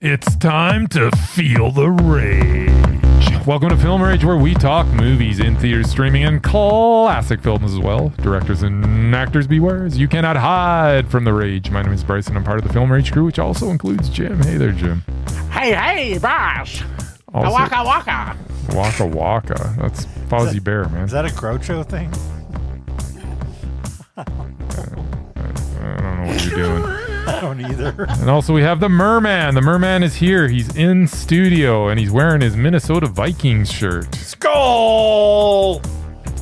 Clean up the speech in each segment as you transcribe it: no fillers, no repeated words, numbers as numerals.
It's time to feel the rage. Welcome to Film Rage, where we talk movies in theaters, streaming, and classic films as well. Directors and actors beware, as you cannot hide from the rage. My name is Bryce, and I'm part of the Film Rage crew, which also includes Jim. Hey there, Jim. Hey, boss. Also, Waka waka. Waka waka. That's Fozzie Bear, man. Is that a Groucho thing? I don't know what you're doing. I don't either. And also we have the Merman. The Merman is here. He's in studio, and he's wearing his Minnesota Vikings shirt. Skull!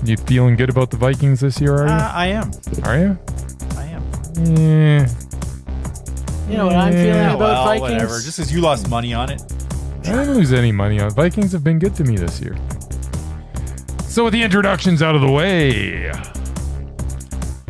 You feeling good about the Vikings this year, are you? I am. Are you? I am. Yeah. You know what I'm feeling Yeah, about Vikings? Whatever. Just as you lost money on it. I didn't lose any money on Vikings. Have been good to me this year. So with the introductions out of the way,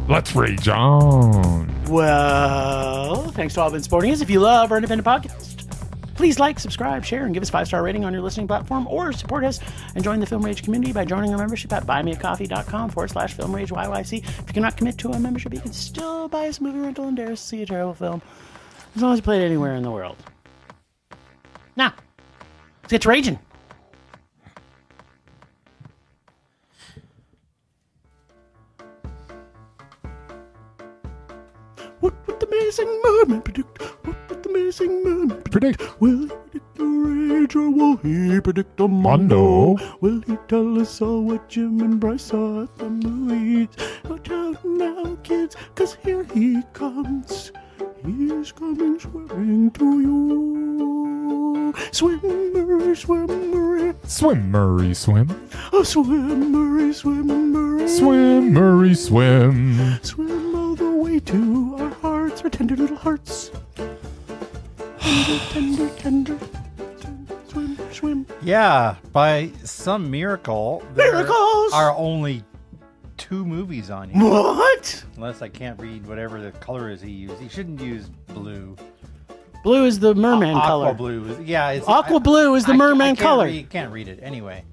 let's rage on. Well, thanks to all been supporting us. If you love our independent podcast, please like, subscribe, share, and give us a 5-star rating on your listening platform, or support us and join the Film Rage community by joining our membership at buymeacoffee.com/Film Rage YYC. If you cannot commit to a membership, you can still buy us a movie rental and dare us to see a terrible film, as long as you play it anywhere in the world. Now, let's get to raging. What would the amazing Merman predict? What would the amazing Merman predict? Will he predict the rage, or will he predict a mondo? Will he tell us all what Jim and Bryce saw at the movies? Watch out now, kids, 'cause here he comes. He's coming swimming to you. Swim, Murray, swim, Murray. Swim, Murray, swim. Oh, swim, Murray, swim, Murray. Swim, Murray, swim. Swim all the way to our hearts, our tender little hearts. Tender, tender, tender. Swim, swim. Yeah, by some miracle, there Miracles! are only 2 movies on here. What? Unless I can't read whatever the color is he used. He shouldn't use blue. Blue is the merman color. Aqua blue. Yeah, it's Aqua blue is the merman color. Can't read it. Anyway.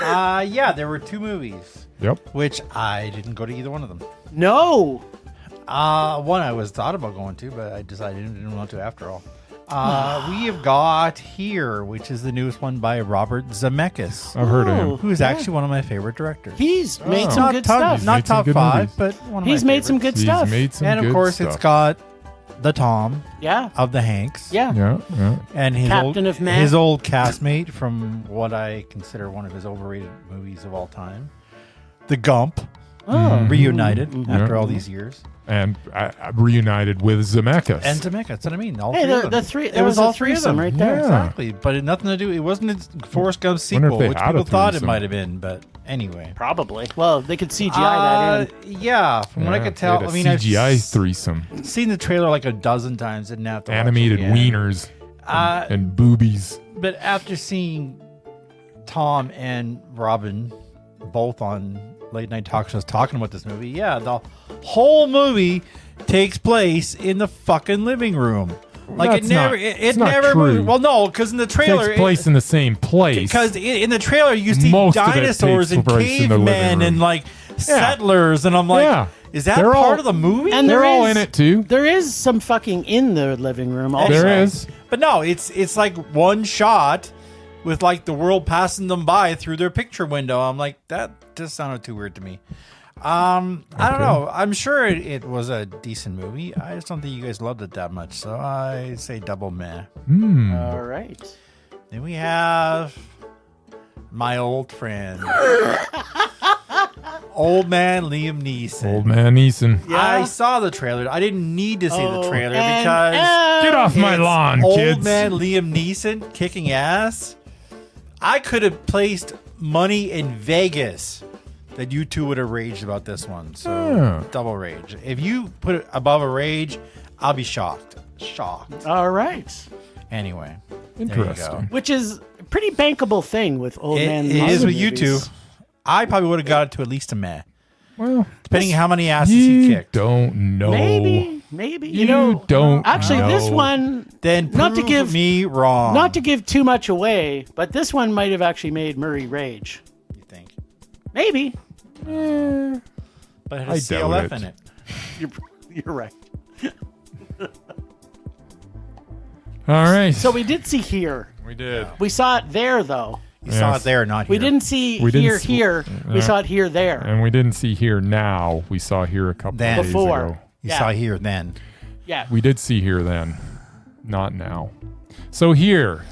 Yeah, there were 2 movies. Yep. Which I didn't go to either one of them. No. One I was thought about going to, but I decided I didn't want to after all. We have got Here, which is the newest one by Robert Zemeckis, I've heard of him. who is actually one of my favorite directors. He's made some good stuff. Not made some top good 5, movies. but one of He's my made some favorites. good stuff. He's made some And of good course, stuff. it's got the Tom Yeah. of the Hanks. Yeah. Yeah, yeah. And his Captain old, of Man. his old castmate from what I consider one of his overrated movies of all time, The Gump, reunited after all these years. And reunited with Zemeckis. And Zemeckis, that's what I mean. All Hey, three of them. the three. It There was all a 3 of threesome them. right there. Yeah. Exactly, but it had nothing to do. It wasn't a Forrest Gump Wonder if sequel, they which had a people thought it threesome. might have been. But anyway, Probably. Well, they could CGI that in. yeah, from what I Yeah, could they tell, had a I mean, CGI I've threesome. seen the trailer like a dozen times. Didn't have to watch it Animated again. wieners and boobies. But after seeing Tom and Robin both on late night talk shows talking about this movie, yeah, the whole movie takes place in the fucking living room. Like That's it never, not- it it's not never true. moved. Well, no, because in the trailer, Takes place in the same place. because in the trailer you see Most of it dinosaurs takes and place in the living cavemen room. and like settlers, and I'm like, Yeah. is that They're part all- of the movie? And They're there all is- in it too. There is some fucking in the living room. Also. There is. But no, it's like one shot with like the world passing them by through their picture window. I'm like, that just sounded too weird to me. I don't know. I'm sure it was a decent movie. I just don't think you guys loved it that much. So I say double meh. All right. Then we have my old friend, Old Man Liam Neeson. Old Man Neeson. I saw the trailer. I didn't need to see the trailer and- because Get off my it's lawn, Old kids. Man Liam Neeson kicking ass. I could have placed money in Vegas that you two would have raged about this one. So double rage. If you put it above a rage, I'll be shocked. Shocked. All right. Anyway, Interesting. Which is a pretty bankable thing with Old Man It Liam is with you movies. two. I probably would have got it to at least a meh, Well, depending on how many asses he you kicked. don't know. Maybe. You don't Actually, this know. one, Then not to prove give me wrong. not to give too much away, but this one might have actually made Murray rage. you think, Maybe. but it I has doubt CLF it. in it. You're right. All right. So we did see here. We did. We saw it there, though. You saw it there, not here. We didn't see here. We saw it here, there. And we didn't see here now. We saw here a couple Then. of days Before. ago. You saw here then. Yeah. We did see here then, not now. So here,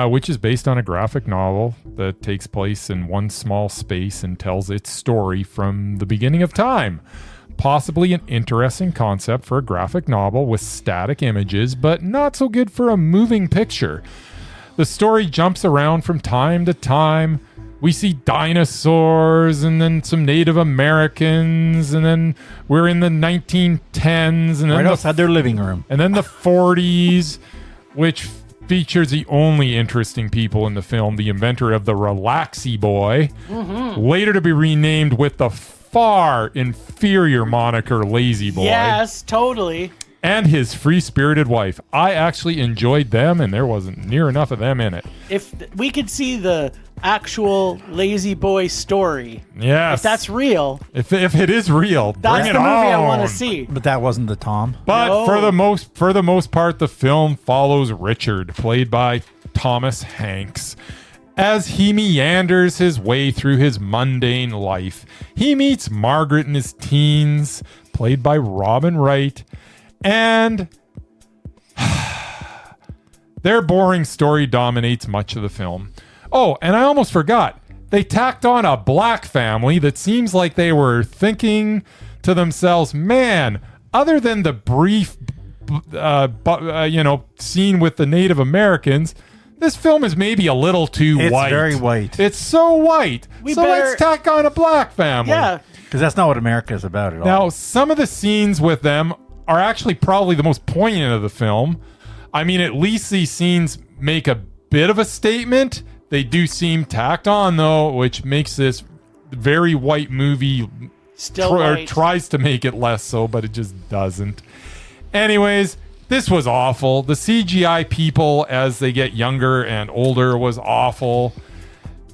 which is based on a graphic novel that takes place in one small space and tells its story from the beginning of time. Possibly an interesting concept for a graphic novel with static images, but not so good for a moving picture. The story jumps around from time to time. We see dinosaurs and then some Native Americans, and then we're in the 1910s, and then Right outside their living room. and then the 40s, which features the only interesting people in the film, the inventor of the Relaxy Boy, later to be renamed with the far inferior moniker Lazy Boy, Yes, totally. and his free-spirited wife. I actually enjoyed them, and there wasn't near enough of them in it. If we could see the actual Lazy Boy story, Yes. if that's real, If it is real, that's bring the it movie I on. want to see. But that wasn't the Tom. But No. for the most part, the film follows Richard, played by Thomas Hanks, as he meanders his way through his mundane life. He meets Margaret in his teens, played by Robin Wright, and their boring story dominates much of the film. Oh, and I almost forgot. They tacked on a black family that seems like they were thinking to themselves, man, other than the brief, scene with the Native Americans, this film is maybe a little too It's white. very white. It's so white. We Let's better- tack on a black family. Yeah. Because that's not what America is about at all. Now, some of the scenes with them are actually probably the most poignant of the film. I mean, at least these scenes make a bit of a statement. They do seem tacked on, though, which makes this very white movie Still white. tries to make it less so, but it just doesn't. Anyways, this was awful. The CGI people, as they get younger and older, was awful.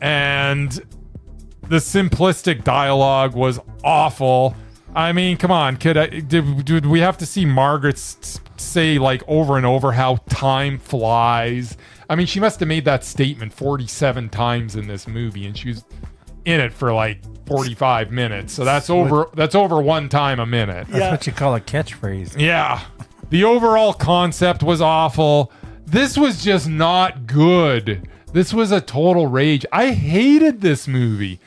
And the simplistic dialogue was awful. I mean, come on, did we have to see Margaret say like over and over how time flies? I mean, she must have made that statement 47 times in this movie, and she was in it for like 45 minutes. So that's over one time a minute. That's what you call a catchphrase. Yeah. The overall concept was awful. This was just not good. This was a total rage. I hated this movie.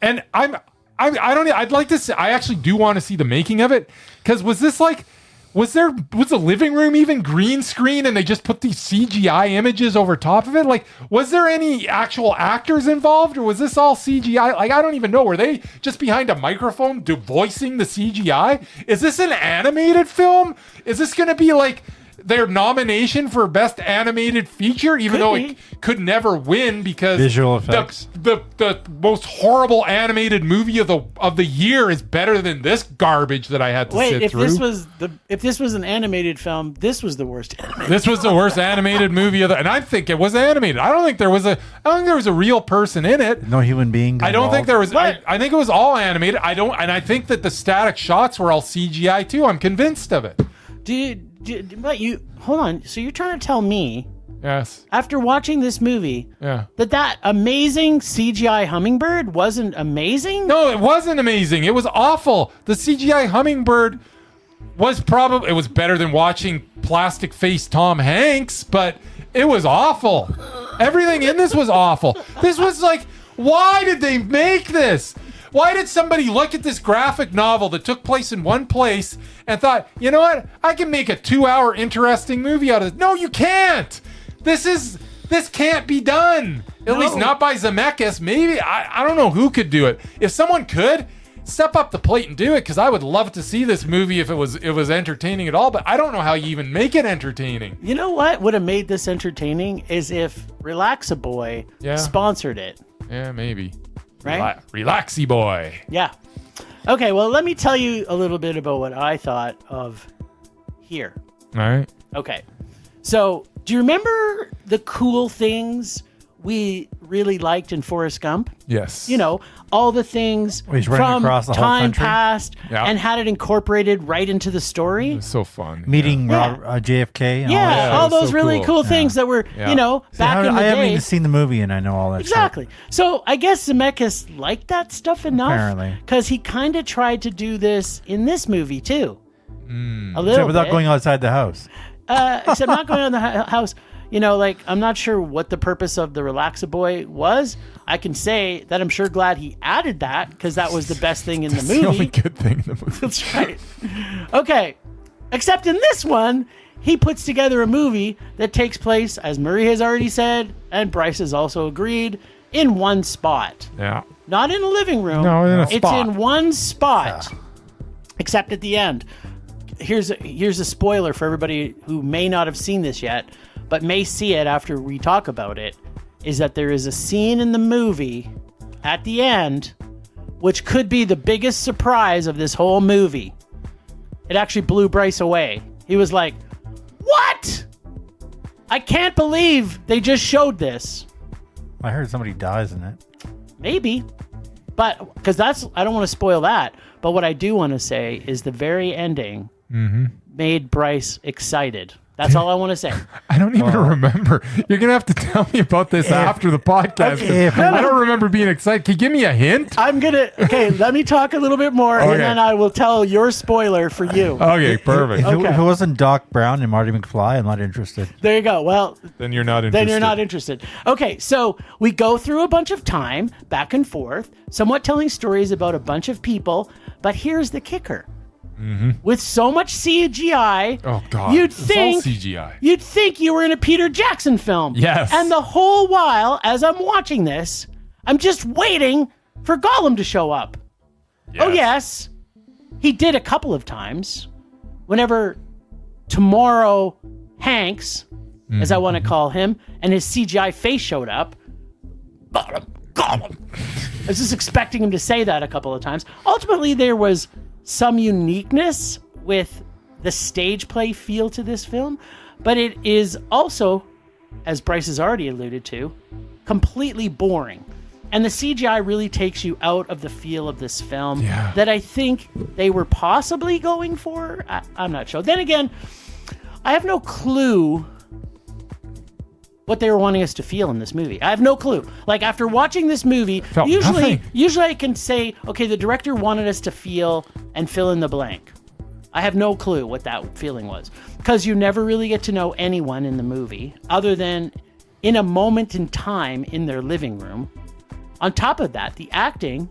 And I'd like to see, I actually do want to see the making of it. Because was the living room even green screen and they just put these CGI images over top of it? Like, was there any actual actors involved, or was this all CGI? Like, I don't even know. Were they just behind a microphone voicing the CGI? Is this an animated film? Is this going to be like their nomination for best animated feature, even though it could never win because Visual effects. The most horrible animated movie of the year is better than this garbage that I had to sit through. If this was an animated film, this was the worst animated. This was the worst animated movie and I think it was animated. I don't think there was a real person in it. No human being. I don't think there was. What? I think it was all animated. I think that the static shots were all CGI too. I'm convinced of it. But hold on. So you're trying to tell me, Yes. after watching this movie, Yeah. that amazing CGI hummingbird wasn't amazing? No, it wasn't amazing. It was awful. The CGI hummingbird was better than watching plastic face Tom Hanks, but it was awful. Everything in this was awful. This was like, why did they make this? Why did somebody look at this graphic novel that took place in one place and thought, you know what? I can make a 2-hour interesting movie out of this. No, you can't. This can't be done. At least not by Zemeckis. Maybe, I don't know who could do it. If someone could, step up the plate and do it, because I would love to see this movie if it was entertaining at all, but I don't know how you even make it entertaining. You know what would have made this entertaining is if Relax-A-Boy sponsored it. Yeah, maybe. Right? Relaxy Boy. Yeah. Okay, well, let me tell you a little bit about what I thought of here. All right. Okay. So, do you remember the cool things we really liked in Forrest Gump. Yes. You know, all the things He's running from across the whole time country. past Yeah. and had it incorporated right into the story. It's so fun. Meeting Yeah. JFK. And all Yeah, that. all it was those so really cool. cool things that were, Yeah. you know, See, back in the I haven't day. even seen the movie, and I know all that. Exactly. So I guess Zemeckis liked that stuff enough. Apparently. Because he kind of tried to do this in this movie, too. A Shit. little Without bit. going outside the house. Except not going on the house. You know, like, I'm not sure what the purpose of the Relax-A-Boy was. I can say that I'm sure glad he added that, because that was the best thing in the It's movie. the only good thing in the movie. That's right. Okay. Except in this one, he puts together a movie that takes place, as Murray has already said, and Bryce has also agreed, in one spot. Yeah. Not in a living room. No, in a It's spot. in one spot. Except at the end. Here's a spoiler for everybody who may not have seen this yet, but may see it after we talk about it, is that there is a scene in the movie at the end which could be the biggest surprise of this whole movie. It actually blew Bryce away. He was like, "What? I can't believe they just showed this." I heard somebody dies in it. Maybe. But, because I don't want to spoil that. But what I do want to say is the very ending made Bryce excited. That's all I want to say. I don't even remember. You're going to have to tell me about this after the podcast. 'Cause If- I don't remember being excited. Can you give me a hint? Okay, let me talk a little bit more, Okay. and then I will tell your spoiler for you. Okay, perfect. Okay. If it wasn't Doc Brown and Marty McFly, I'm not interested. There you go. Well, Then you're not interested. then you're not interested. Okay, so we go through a bunch of time, back and forth, somewhat telling stories about a bunch of people, but here's the kicker. With so much CGI, Oh, God. you'd It's all think CGI. You'd think you were in a Peter Jackson film. Yes. And the whole while, as I'm watching this, I'm just waiting for Gollum to show up. Oh, yes. He did a couple of times. Whenever Tomorrow Hanks, as I want to call him, and his CGI face showed up. Gollum. I was just expecting him to say that a couple of times. Ultimately, there was some uniqueness with the stage play feel to this film, but it is also, as Bryce has already alluded to, completely boring. And the CGI really takes you out of the feel of this film that I think they were possibly going for. I'm not sure. Then again, I have no clue what they were wanting us to feel in this movie. I have no clue. Like, after watching this movie, Felt usually nothing. I can say, okay, the director wanted us to feel and fill in the blank. I have no clue what that feeling was, because you never really get to know anyone in the movie other than in a moment in time in their living room. On top of that, the acting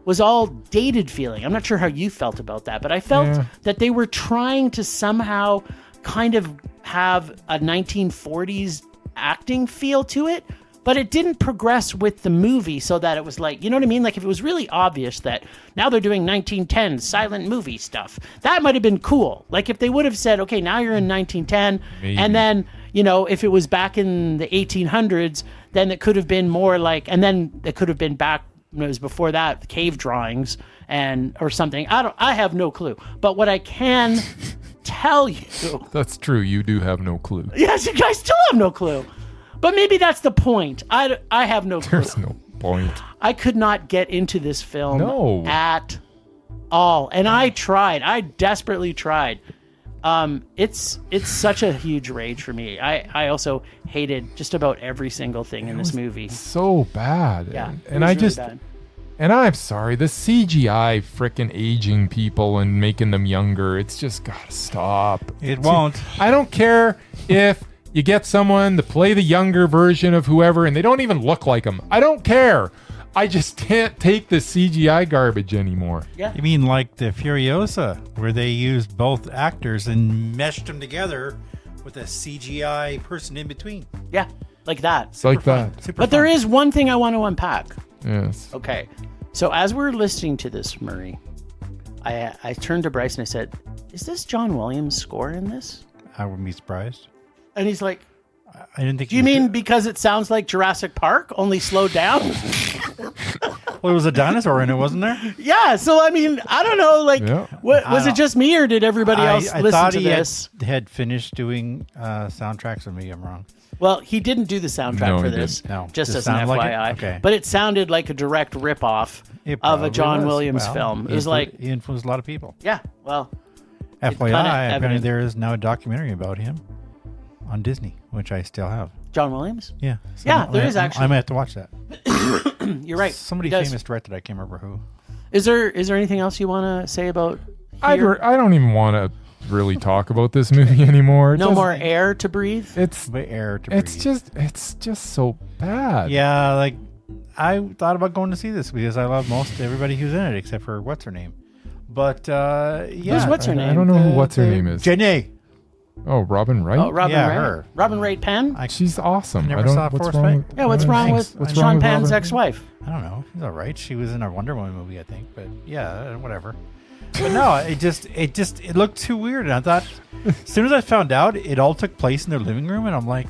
was all dated feeling. I'm not sure how you felt about that, but I felt that they were trying to somehow kind of have a 1940s acting feel to it, but it didn't progress with the movie, so that it was like, you know what I mean? Like, if it was really obvious that now they're doing 1910 silent movie stuff, that might have been cool. Like, if they would have said, okay, now you're in 1910, Maybe. and then, you know, if it was back in the 1800s, then it could have been more like, and then it could have been back, it was before that, cave drawings and or something. I have no clue. But what I can tell you, That's true. You do have no clue. yes, you guys still have no clue. But maybe that's the point. I have no clue. There's no point. I could not get into this film No. at all. And I tried. I desperately tried. It's such a huge rage for me. I also hated just about every single thing in this movie. So bad. Yeah. it And was I really just, bad. and I'm sorry, the CGI frickin' aging people and making them younger, it's just gotta stop. It won't. I don't care if you get someone to play the younger version of whoever and they don't even look like them. I don't care. I just can't take the CGI garbage anymore. You mean like the Furiosa, where they used both actors and meshed them together with a CGI person in between? Yeah, like that. It's like that. Super But there is one thing I want to unpack. Yes. Okay. So as we're listening to this, Murray, I turned to Bryce and I said, is this John Williams' score in this? I wouldn't be surprised. And he's like, I didn't think. do you mean because it sounds like Jurassic Park, only slowed down? Well, there was a dinosaur in it, wasn't there? Yeah, so I mean, I don't know, like, Yeah. was it just me or did everybody else I listen thought to he this? had finished doing soundtracks, or maybe I'm wrong. Well, he didn't do the soundtrack No, for he this, didn't. No. just Just as an sound like it? FYI. Okay. But it sounded like a direct ripoff It of a probably John was. Williams Well, film. It he was like, he influenced a lot of people. yeah, well, FYI, kinda apparently evident. there is now a documentary about him on Disney, which I still have. John Williams? Yeah. Yeah, there is actually. I might have to watch that. You're right. Somebody He does. famous directed. I can't remember who. Is there anything else you want to say about I here? don't even want to really talk about this movie anymore. It No just- more air to breathe? It's But air to it's breathe. it's just so bad. Yeah, like I thought about going to see this because I love most everybody who's in it except for what's her name. But yeah, Who's what's her I name? don't know who what's her name is. Jenny. Oh, Robin Wright. Oh, Robin Yeah, Wright. her. Robin Wright Penn? She's awesome. never I don't saw what's Forrest wrong Gump. with- Yeah, what's wrong with What's Sean wrong with Penn's Robin? ex-wife? I don't know. She's all right. She was in a Wonder Woman movie, I think. But yeah, whatever. But no, it looked too weird. And I thought, as soon as I found out, it all took place in their living room, and I'm like,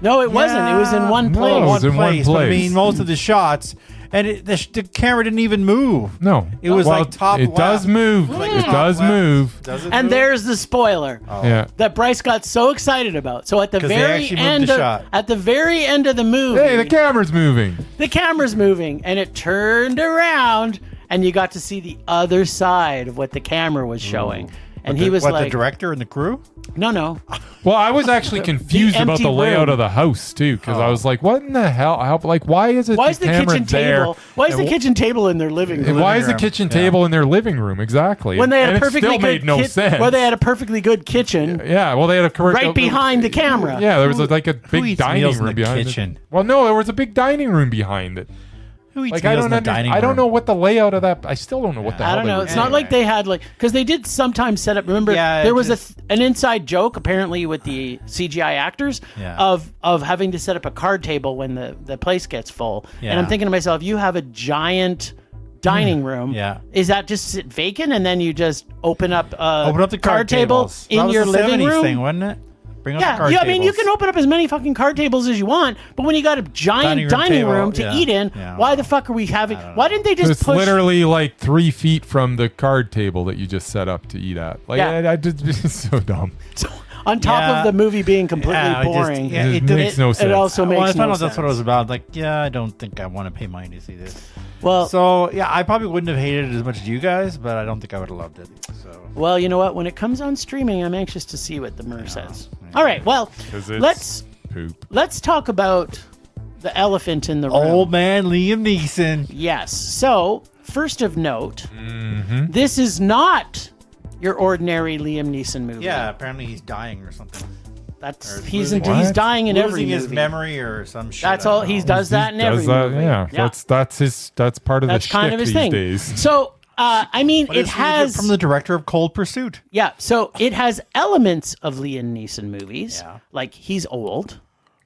No, it wasn't. It was in one No, place. it was in one But I place. mean, most of the shots, and the camera didn't even move. No, It was like top It left. does move. Like It top does left. move. Does it And move? there's the spoiler Yeah. that Bryce got so excited about. So at the 'Cause they very actually moved end, the shot. at the very end of the movie, Hey, the camera's moving. the camera's moving, and it turned around, and you got to see the other side of what the camera was showing. And he was the like, director and the crew? no. Well, I was actually confused about empty the layout room. of the house too, because I was like, "What in the hell? Like, why is it? Why is the camera kitchen there? table? Why is the And kitchen table in their living room? Why is the room? kitchen Yeah. table in their living room exactly? When they had and a perfectly it still good made no sense. Where they had a perfectly good kitchen Yeah, well, they had a right behind the camera. Yeah, there was like a big eats dining meals in room the behind kitchen? it. Well, no, there was a big dining room behind it. Who eats Like I meals don't in the dining I don't room? know what the layout of that. I still don't know what the hell I don't they know. were It's doing. not like they had because they did sometimes set up. Remember, Yeah, there was just- an inside joke apparently with the CGI actors Yeah. of having to set up a card table when the place gets full. And I'm Yeah. thinking to myself, you have a giant dining room. Yeah. Is that just sit vacant and then you just open up the card table tables. in That was your the living 70s room? thing, wasn't it? Bring up the Yeah, card I mean, you tables. can open up as many fucking card tables as you want, but when you got a giant dining room, table, to yeah. eat in, Yeah, why the fuck are we having? Why didn't they just It's push? literally like 3 feet from the card table that you just set up to eat at. Like, Yeah. I just it's so dumb. on top Yeah. of the movie being completely Yeah, it just- boring? yeah, It it makes no sense. It also Well, I makes found no out that's what it sense. was about. Like, yeah, I don't think I want to pay money to see this. Well, So, yeah, I probably wouldn't have hated it as much as you guys, but I don't think I would have loved it. So, well, you know what? When it comes on streaming, I'm anxious to see what the Mur says. All right, well, 'Cause it's poop. let's talk about the elephant in the room. Old Man Liam Neeson. Yes. So, first of note, Mm-hmm. this is not your ordinary Liam Neeson movie. Yeah, apparently he's dying or something. That's Or he's losing- What? dying in every Losing his movie. memory or some shit. That's I don't all he know. does that in Does every that, movie. yeah. That's part of That's the kind shtick of his these thing. days. So, I mean, But it it's has from the director of Cold Pursuit. yeah. So it has elements of Liam Neeson movies. Yeah. Like he's old,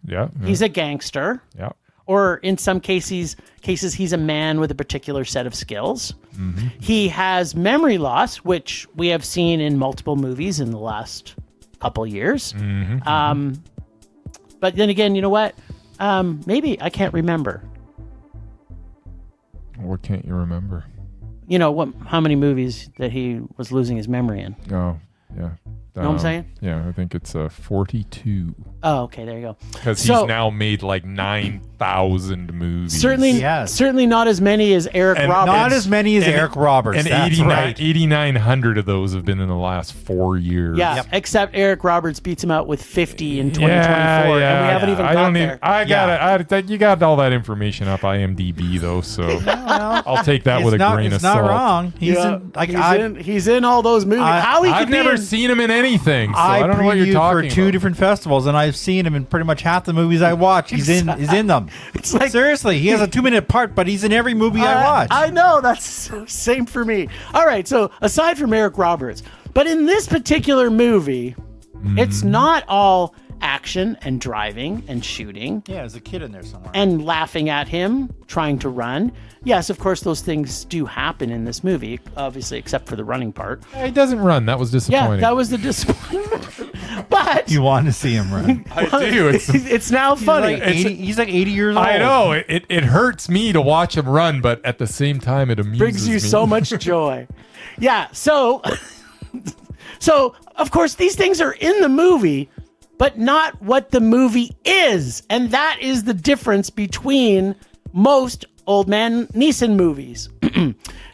Yeah. he's a gangster, yeah. or in some cases he's a man with a particular set of skills. Mm-hmm. He has memory loss, which we have seen in multiple movies in the last couple years. Mm-hmm. But then again, you know what? Maybe I can't remember. What can't you remember? You know how many movies that he was losing his memory in. Oh, yeah. Know what I'm saying? Yeah, I think it's 42. Oh, okay, there you go. Because So- he's now made like 9,000 movies. Certainly not as many as Eric And Roberts. Not as many as And- Eric Roberts. And that's 8,900 of those have been in the last 4 years. Yeah, Yep. except Eric Roberts beats him out with 50 in 2024, and we haven't even I got don't there. even. I got it. You got all that information up IMDb though, so I'll take that with a grain of it's salt. not wrong. He's Yeah, in, like he's in all those movies. How he I've could be never in- seen him in anything, so I I don't know what you're previewed talking for two about. different festivals, and I've seen him in pretty much half the movies I watch. He's in them. It's like Seriously, he has a 2-minute part, but he's in every movie I watch. I know that's same for me. All right, so aside from Eric Roberts, but in this particular movie, it's not all action and driving and shooting yeah, there's a kid in there somewhere. and laughing at him trying to run. Yes, of course, those things do happen in this movie, obviously, except for the running part. He doesn't run. That was disappointing. Yeah, that was the disappointment. But you want to see him run. I do. it's now funny. He's like 80 years old. I know. It hurts me to watch him run, but at the same time, it amuses Brings you me. so much joy. Yeah, so of course these things are in the movie, but not what the movie is. And that is the difference between most Old Man Neeson movies.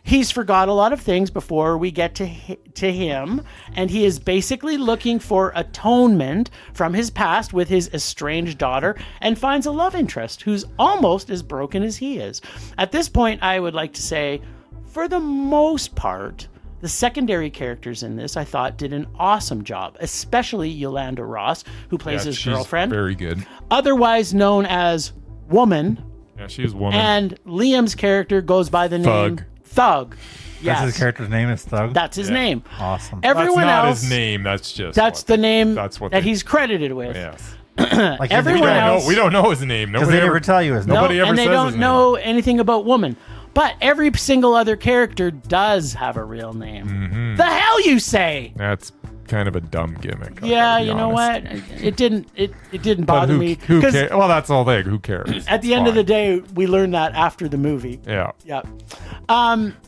He's forgot a lot of things before we get to him, and he is basically looking for atonement from his past with his estranged daughter, and finds a love interest who's almost as broken as he is. At this point, I would like to say, for the most part, the secondary characters in this, I thought, did an awesome job, especially Yolanda Ross, who plays his girlfriend. Very good. Otherwise known as Woman. Yeah, she's Woman. And Liam's character goes by the name Thug. Yes. That's his character's name is Thug? That's his name. Awesome. Everyone that's not else, his name. That's just the name that's what that he's credited with. Yes. Like Everyone else, we don't know his name. because they never tell you his name. Nobody ever and they says don't his know anything about Woman. But every single other character does have a real name. Mm-hmm. The hell you say? That's kind of a dumb gimmick. Yeah, you know what? It didn't bother me. Who cares? Well, that's all they. Who cares? At the end of the day, we learned that after the movie. Yeah. Yeah.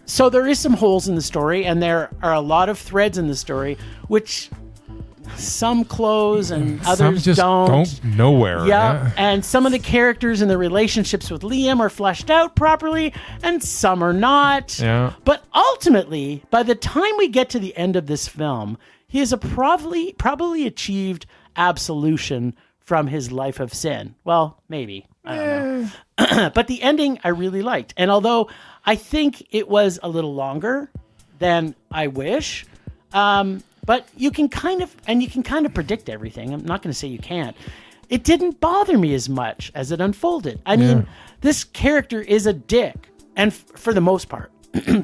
So there is some holes in the story, and there are a lot of threads in the story, which some close and others Some just don't nowhere. Yeah, and some of the characters and the relationships with Liam are fleshed out properly, and some are not. Yeah. But ultimately, by the time we get to the end of this film, he has probably achieved absolution from his life of sin. Well, maybe. I don't know. But the ending I really liked. And although I think it was a little longer than I wish, but you can kind of predict everything. I'm not going to say you can't. It didn't bother me as much as it unfolded. I mean, this character is a dick, and for the most part.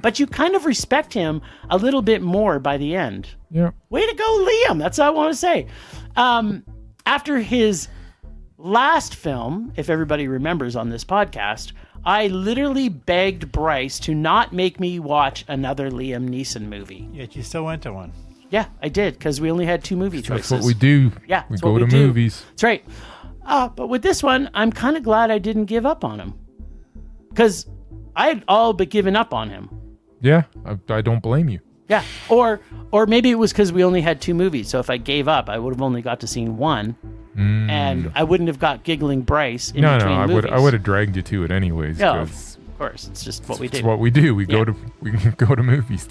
But you kind of respect him a little bit more by the end. Yeah. Way to go, Liam. That's all I want to say. After his last film, if everybody remembers on this podcast, I literally begged Bryce to not make me watch another Liam Neeson movie. Yet you still went to one. Yeah, I did, because we only had 2 movie choices. That's what we do. Yeah, we go to movies. That's right. But with this one, I'm kind of glad I didn't give up on him, because I had all but given up on him. Yeah, I don't blame you. Yeah, or maybe it was because we only had 2 movies. So if I gave up, I would have only got to see one, and I wouldn't have got giggling Bryce in between movies. I would have dragged you to it anyways. Yeah, of course, it's just what we do. It's what we do. We go to movies.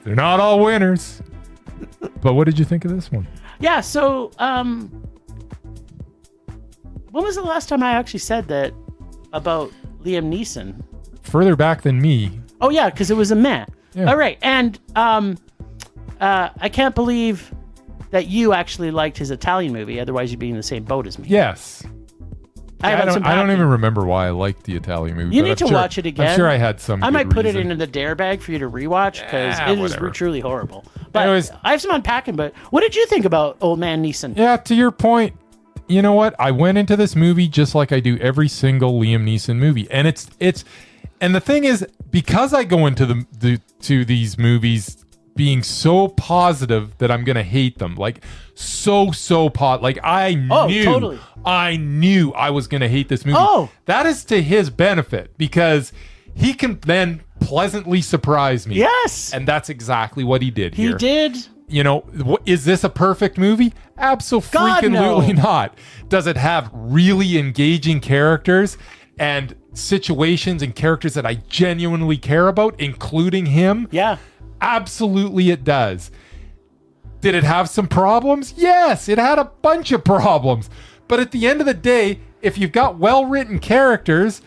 They're not all winners. But what did you think of this one? Yeah. So, when was the last time I actually said that about Liam Neeson? Further back than me. Oh yeah, because it was a meh. Yeah. All right, and I can't believe that you actually liked his Italian movie. Otherwise, you'd be in the same boat as me. Yes. I don't even remember why I liked the Italian movie. You need to watch it again. I'm sure I had some. I might put it reason. into the dare bag for you to rewatch, because it is whatever. truly horrible. But Anyways, I have some unpacking. But what did you think about Old Man Neeson? Yeah, to your point, you know what? I went into this movie just like I do every single Liam Neeson movie, and it's and the thing is, because I go into to these movies being so positive that I'm gonna hate them, like so pot. Like I knew I was gonna hate this movie. Oh, that is to his benefit, because he can then pleasantly surprise me. Yes, and that's exactly what he did here. He did. You know, is this a perfect movie? Absolutely not. Does it have really engaging characters and situations and characters that I genuinely care about, including him? Yeah. Absolutely it does. Did it have some problems? Yes, it had a bunch of problems. But at the end of the day, if you've got well-written characters,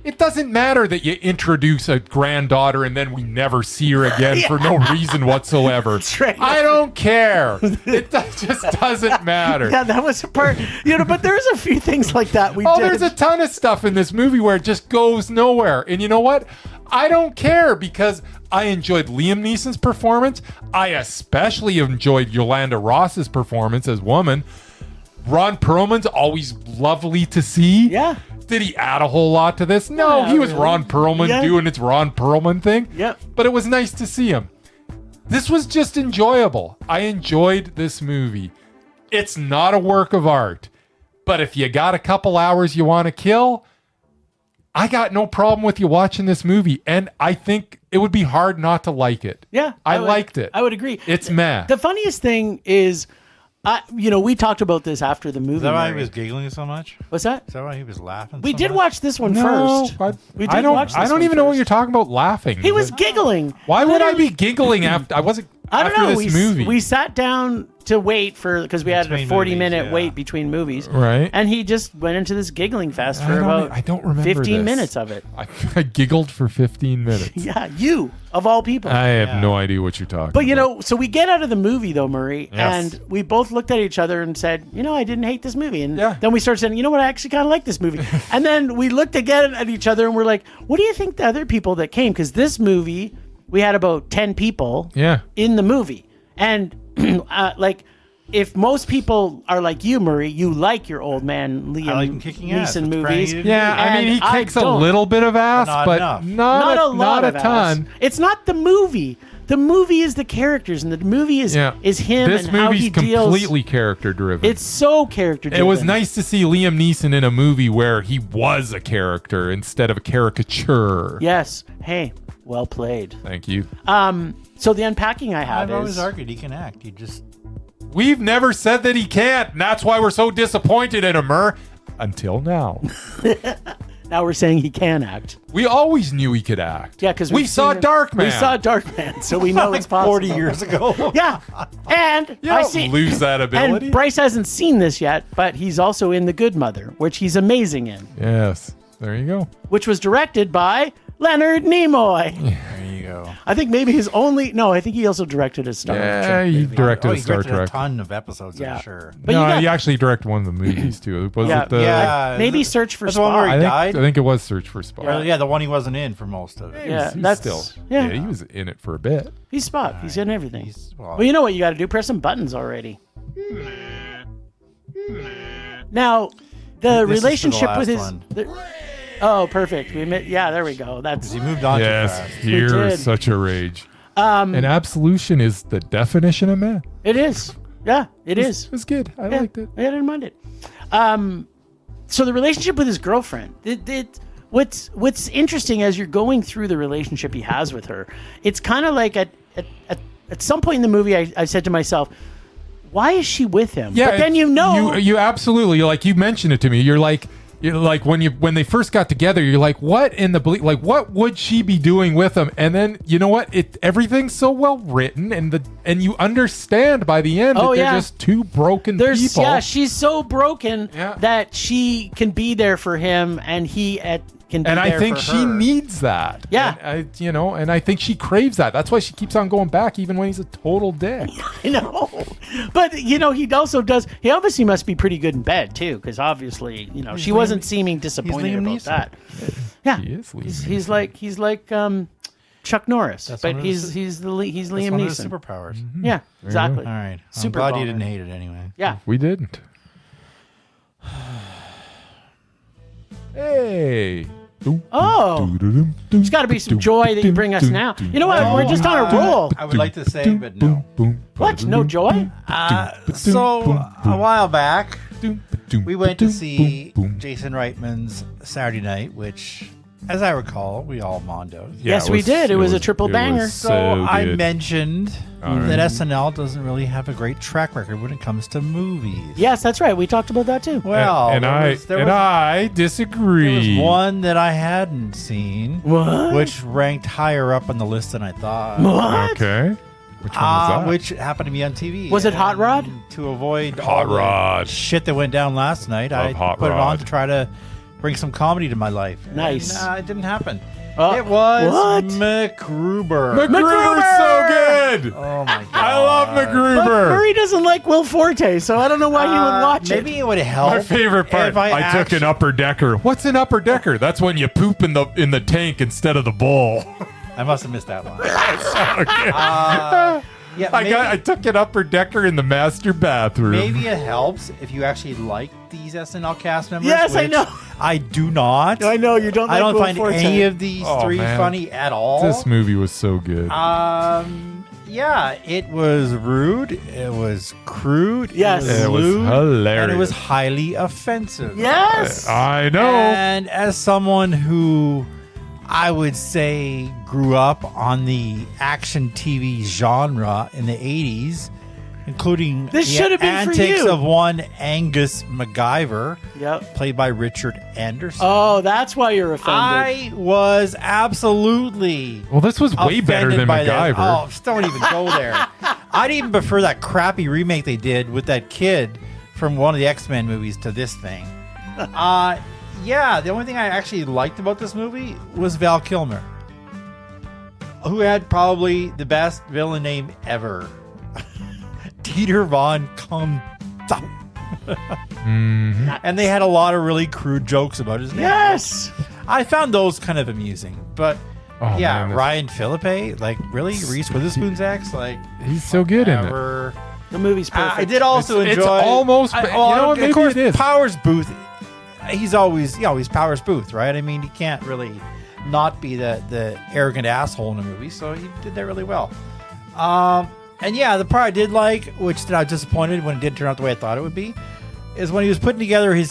it doesn't matter that you introduce a granddaughter and then we never see her again for no reason whatsoever. Right. I don't care. It just doesn't matter. Yeah, that was a part. But there's a few things like that we did. There's a ton of stuff in this movie where it just goes nowhere. And you know what? I don't care, because I enjoyed Liam Neeson's performance. I especially enjoyed Yolanda Ross's performance as Woman. Ron Perlman's always lovely to see. Yeah. Did he add a whole lot to this? No, he was really. Ron Perlman doing its Ron Perlman thing. Yep. But it was nice to see him. This was just enjoyable. I enjoyed this movie. It's not a work of art, but if you got a couple hours you want to kill, I got no problem with you watching this movie, and I think it would be hard not to like it. Yeah. I liked it. I would agree. It's meh. The funniest thing is, We talked about this after the movie. Is that why he Murray. was giggling so much? What's that? Is that why he was laughing? We so did much? watch this one No, first. We I did don't. watch this I don't one even know what first. you're talking about. Laughing. He was giggling. Why would I Literally- be giggling after? I wasn't. I don't after know. this movie. We sat down to wait because we had a Between 40-minute movies, yeah. wait between movies. Right. And he just went into this giggling fest for I don't remember 15 this. minutes of it. I giggled for 15 minutes. Yeah, you, of all people. I have Yeah. no idea what you're talking But, about. so we get out of the movie, though, Murray, Yes. and we both looked at each other and said, I didn't hate this movie. And Yeah. then we started saying, you know what, I actually kind of like this movie. And then we looked again at each other and we're like, what do you think the other people that came? Because this movie, we had about 10 people Yeah. in the movie. And, if most people are like you, Murray, you like your Old Man Liam I like him kicking ass. Neeson It's movies. brand new. Yeah, I mean, he And I kicks a don't. little bit of ass, Not but enough. not Not a lot not of a ton. ass. It's not the movie. The movie is the characters, and the movie is him This and how movie's he deals. completely character driven. It's so character It driven. was nice to see Liam Neeson in a movie where he was a character instead of a caricature. Yes. Hey, well played. Thank you. So the unpacking I have I've always is argued he can act. He just We've never said that he can't, and that's why we're so disappointed in him, until now. now we're saying he can act. We always knew he could act. Yeah, because we saw Dark Man. We saw Darkman, so we know it's possible. 40 years ago. Yeah, and You I don't see. lose that ability. And Bryce hasn't seen this yet, but he's also in The Good Mother, which he's amazing in, Yes. There you go. which was directed by Leonard Nimoy. There you go. I think maybe his only. No, I think he also directed a Star Yeah, Trek. he directed Oh, a he Star directed Trek. a ton of episodes, Yeah. I'm sure. But no, you got- he actually directed one of the movies too. Was Yeah, it the? yeah. Maybe Search for That's the one where Spock. he I died? think it was Search for Spock. Or, yeah, the one he wasn't in for most of it. Yeah, He was that's still. yeah. He was in it for a bit. He's Spock. He's in everything. Well, Well, you know what you got to do? Press some buttons already. Now, the This is for the relationship with last his. one. Oh, perfect. Yeah, there we go. That's he moved on too Yes, fast. you're did. such a rage. And absolution is the definition of man. it is. Yeah, it is. It was good. I Yeah, liked it. I didn't mind it. So the relationship with his girlfriend. What's interesting as you're going through the relationship he has with her, it's kind of like at some point in the movie, I said to myself, why is she with him? Yeah, but then you absolutely like you mentioned it to me. You're like when they first got together, you're like, what in the what would she be doing with him? And then you know what? Everything's so well written, and you understand by the end that they're just two broken people. Yeah, she's so broken Yeah. that she can be there for him, and he can be And I there think for she her. needs that. Yeah. And I think she craves that. That's why she keeps on going back, even when he's a total dick. I know, but he also does. He obviously must be pretty good in bed too, because obviously, she wasn't seeming disappointed Liam about Neeson. that. Yeah, He is Liam he's like Chuck Norris, That's but one of his- he's That's Liam one of his Neeson. superpowers. Yeah, exactly. All right. I'm Super glad you boner. didn't hate it anyway. Yeah, We didn't. Hey. Oh. There's got to be some joy that you bring us now. You know what? We're just on a roll. I would like to say, but no. What? No joy? So, a while back, we went to see Jason Reitman's Saturday Night, which, as I recall, we all mondoed. Yes, we did. It was a triple banger. So I mentioned that SNL doesn't really have a great track record when it comes to movies. Yes, that's right. We talked about that too. Well, I disagree. there was one that I hadn't seen, What? which ranked higher up on the list than I thought. What? Okay. Which one was that? Which happened to be on TV. Was it Hot Rod? And to avoid Hot all the Rod. shit that went down last night, I Hot put it on Rod. to try to bring some comedy to my life. Nice. And, it didn't happen. what? It was MacGruber. MacGruber's so good. Oh my god! I love But MacGruber. Murray doesn't like Will Forte, so I don't know why he would watch it. Maybe it would help. My favorite part. if I took an upper decker. What's an upper decker? That's when you poop in the tank instead of the bowl. I must have missed that one. Okay. Yeah, I took an upper decker in the master bathroom. maybe it helps if you actually like these SNL cast members. Yes, I which know. I do not. I know you don't. I like don't Will find Forte. any of these Oh, three man. funny at all. This movie was so good. Yeah, it was rude. It was crude. Yes. it It was was lewd, hilarious. and it was highly offensive. Yes. I know. And as someone who I would say grew up on the action TV genre in the 80s, including This the should have been for antics you. of one Angus MacGyver, Yep. played by Richard Anderson. Oh, that's why you're offended. I was absolutely Well, this was way better offended than by this. MacGyver. Oh, just don't even go there. I'd even prefer that crappy remake they did with that kid from one of the X-Men movies to this thing. Yeah, the only thing I actually liked about this movie was Val Kilmer, who had probably the best villain name ever. Dieter von Kumthau. And they had a lot of really crude jokes about his name. Yes. I found those kind of amusing. But Oh, yeah, man, this- Ryan Phillippe, like really? Reese Witherspoon's ex? Like, He's so good in it. ever. The movie's perfect. I did also It's enjoy. almost- you know what, maybe of course, it is. Powers Booth. He's always Powers Booth, right? I mean, he can't really not be the arrogant asshole in a movie, so he did that really well. And yeah, the part I did like, which I was disappointed when it didn't turn out the way I thought it would be, is when he was putting together his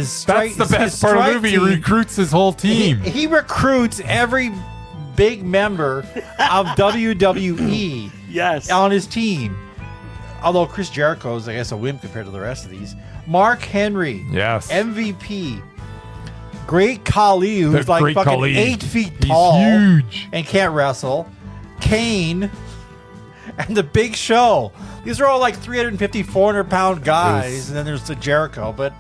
strike. That's the best part of the movie. He recruits his whole team. He recruits every big member of WWE Yes. on his team. Although Chris Jericho is, I guess, a wimp compared to the rest of these. Mark Henry, Yes. MVP. Great Khali, who's The like Great fucking Khali. 8 feet He's tall huge. and can't wrestle. Kane and the Big Show. These are all like 350, 400-pound guys, Yes. and then there's the Jericho. But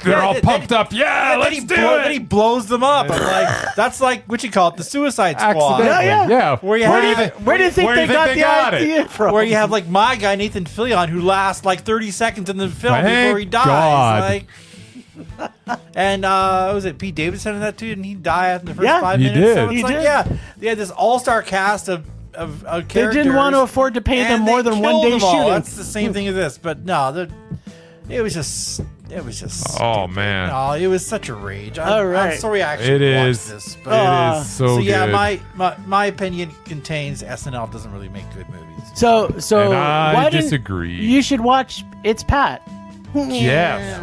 They're all pumped up. Yeah, let's do Then he it. blows them up. I'm like, that's like what you call it, the Suicide Squad. Accidentally. Yeah, Yeah. Where you do you have- think- Where do you think where they got the idea it? from? Where you have like my guy Nathan Fillion, who lasts like 30 seconds in the film Thank before he dies. God. Like, and was it Pete Davidson in that too? Didn't he die after the first Yeah, 5 he minutes? did. So it's He like, did. yeah, they had this all-star cast of They characters. didn't want to afford to pay them and more they than one killed day them all. shooting. That's the same thing as this, but no, it was just. Oh, man. No, it was such a rage. All right. I'm sorry I actually It watched is. this. It But, is so so yeah, good. my opinion contains SNL doesn't really make good movies. So And I why didn't- disagree. You should watch It's Pat. Yes.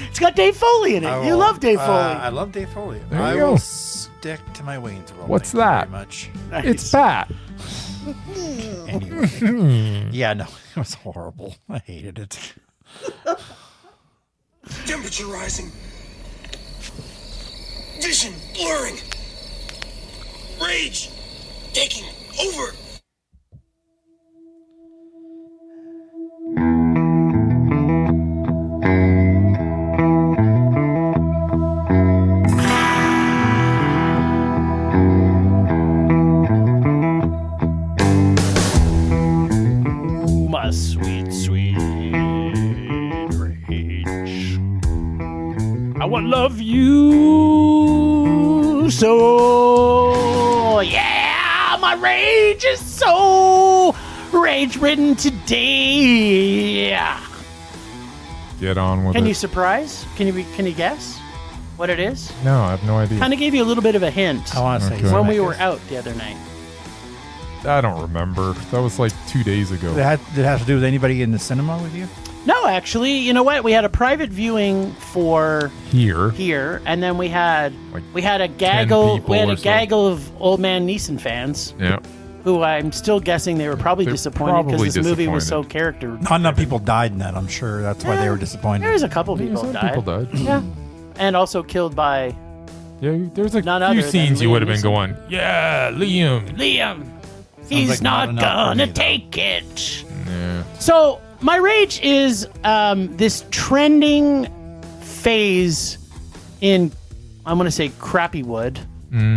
It's got Dave Foley in it. You love Dave Foley. I love Dave Foley. There you I go. will stick to my Wayne's World. What's Thank you that? Very much. It's Pat. Anyway. Yeah, no, it was horrible. I hated it. Temperature rising. Vision blurring. Rage taking over. My sweet, sweet rage. I want to love you so. Yeah, my rage is so rage-ridden today. Get on with Can it. you surprise? Can you guess what it is? No, I have no idea. Kind of gave you a little bit of a hint I want to say Okay. when we Zemeckis. were out the other night. I don't remember. That was like 2 days ago. Did it have to do with anybody in the cinema with you? No, actually, you know what? We had a private viewing for Here. and then we had Like a gaggle people or so. of Old Man Neeson fans Yeah. who I'm still guessing they were probably They're disappointed because probably this movie was so disappointed. character. Not enough people died in that, I'm sure. That's why they were disappointed. There was a couple people Some died. people died. Yeah, and also killed by Yeah, there's a None few other than scenes you Liam would have been Neeson. going, yeah, Liam. Liam. He's like not not enough for gonna me, though. take it. Yeah. So my rage is this trending phase in, I'm going to say Crappywood,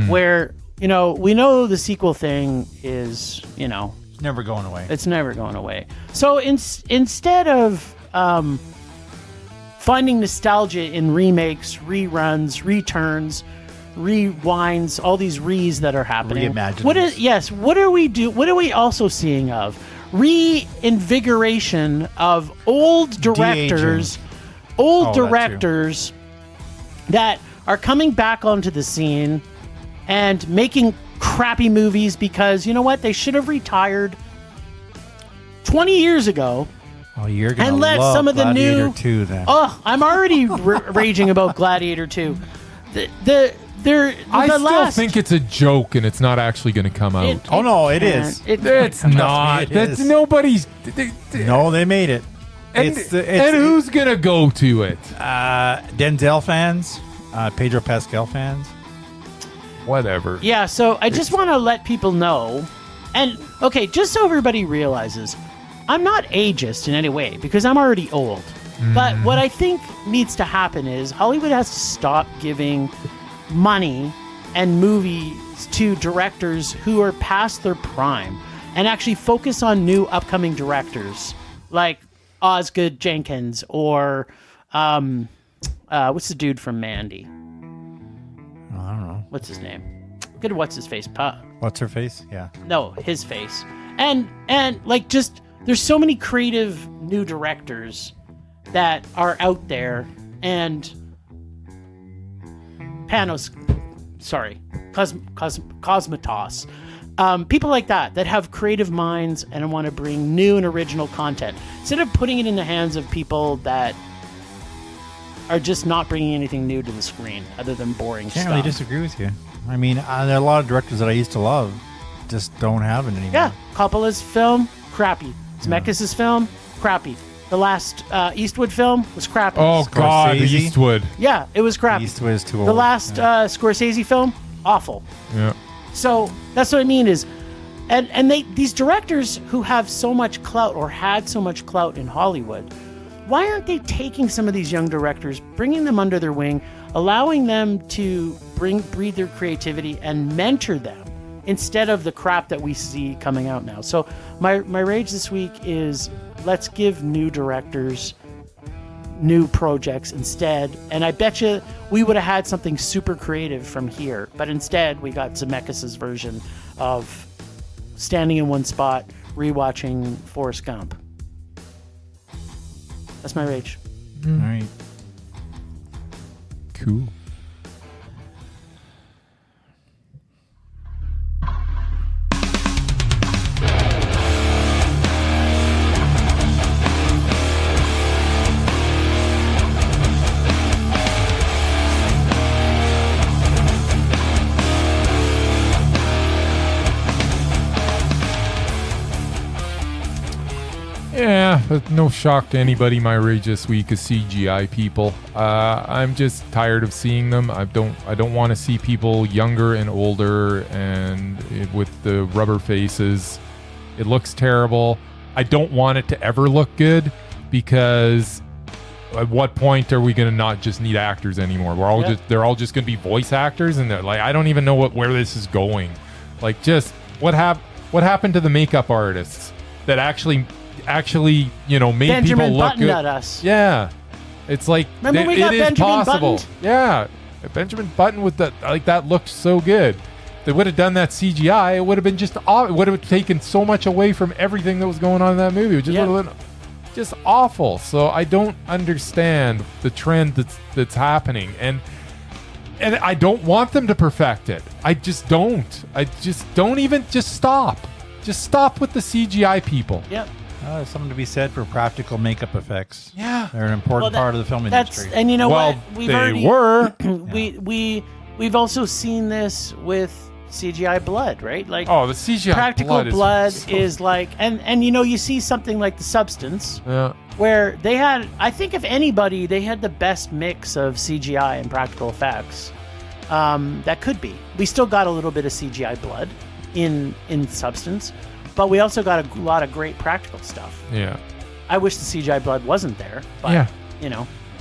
where, we know the sequel thing is, It's never going away. it's never going away. So instead of finding nostalgia in remakes, reruns, returns, rewinds, all these re's that are happening. Reimaginings. What are we also seeing of? Reinvigoration of old directors, Oh, that too. that are coming back onto the scene and making crappy movies because, you know what, they should have retired 20 years ago. Oh, you're going to And let love some of the Gladiator new- 2 then. Oh, I'm already raging about Gladiator 2. I still think it's a joke and it's not actually going to come out. Oh no, it is. It's not. That's nobody's. No, they made it. And who's going to go to it? Denzel fans, Pedro Pascal fans. Whatever. Yeah, so I just want to let people know, and okay, just so everybody realizes, I'm not ageist in any way because I'm already old. But what I think needs to happen is Hollywood has to stop giving money and movies to directors who are past their prime and actually focus on new upcoming directors like Osgood Jenkins or what's the dude from Mandy? I don't know. What's his name? Good. What's his face? What's her face? Yeah. No, his face. And like just there's so many creative new directors that are out there, and Cosmatos. People like that have creative minds and want to bring new and original content instead of putting it in the hands of people that are just not bringing anything new to the screen other than boring stuff. Can't really disagree with you. I mean, there are a lot of directors that I used to love just don't have it anymore. Yeah, Coppola's film, crappy. Zemeckis' film, crappy. The last Eastwood film was crappy. Oh, God, Scorsese. Eastwood. Yeah, it was crappy. Eastwood is too old. The last Scorsese film, awful. Yeah. So that's what I mean is, and these directors who have so much clout or had so much clout in Hollywood, why aren't they taking some of these young directors, bringing them under their wing, allowing them to breathe their creativity and mentor them instead of the crap that we see coming out now? So my rage this week is let's give new directors new projects instead. And I bet you we would have had something super creative from here. But instead, we got Zemeckis' version of standing in one spot, rewatching Forrest Gump. That's my rage. All right. Cool. Yeah, but no shock to anybody. My rage this week is CGI people. I'm just tired of seeing them. I don't want to see people younger and older and with the rubber faces. It looks terrible. I don't want it to ever look good because at what point are we going to not just need actors anymore? They're all just going to be voice actors, and like I don't even know where this is going. Like, just what happened to the makeup artists that actually made Benjamin people look Button good at us. Yeah, it's like Remember we got it is Benjamin possible. Buttoned? Yeah, Benjamin Button with that looked so good. They would have done that CGI. It would have been it would have taken so much away from everything that was going on in that movie. It just would have been just awful. So I don't understand the trend that's happening, and I don't want them to perfect it. I just don't. Just stop. Just stop with the CGI people. Yep. There's something to be said for practical makeup effects. Yeah. They're an important part of the film industry. And you know what? We've also seen this with CGI blood, right? Like, the CGI practical blood so is like, and you see something like The Substance, where they had, I think if anybody, they had the best mix of CGI and practical effects. That could be. We still got a little bit of CGI blood in Substance, but we also got a lot of great practical stuff. Yeah. I wish the CGI blood wasn't there, but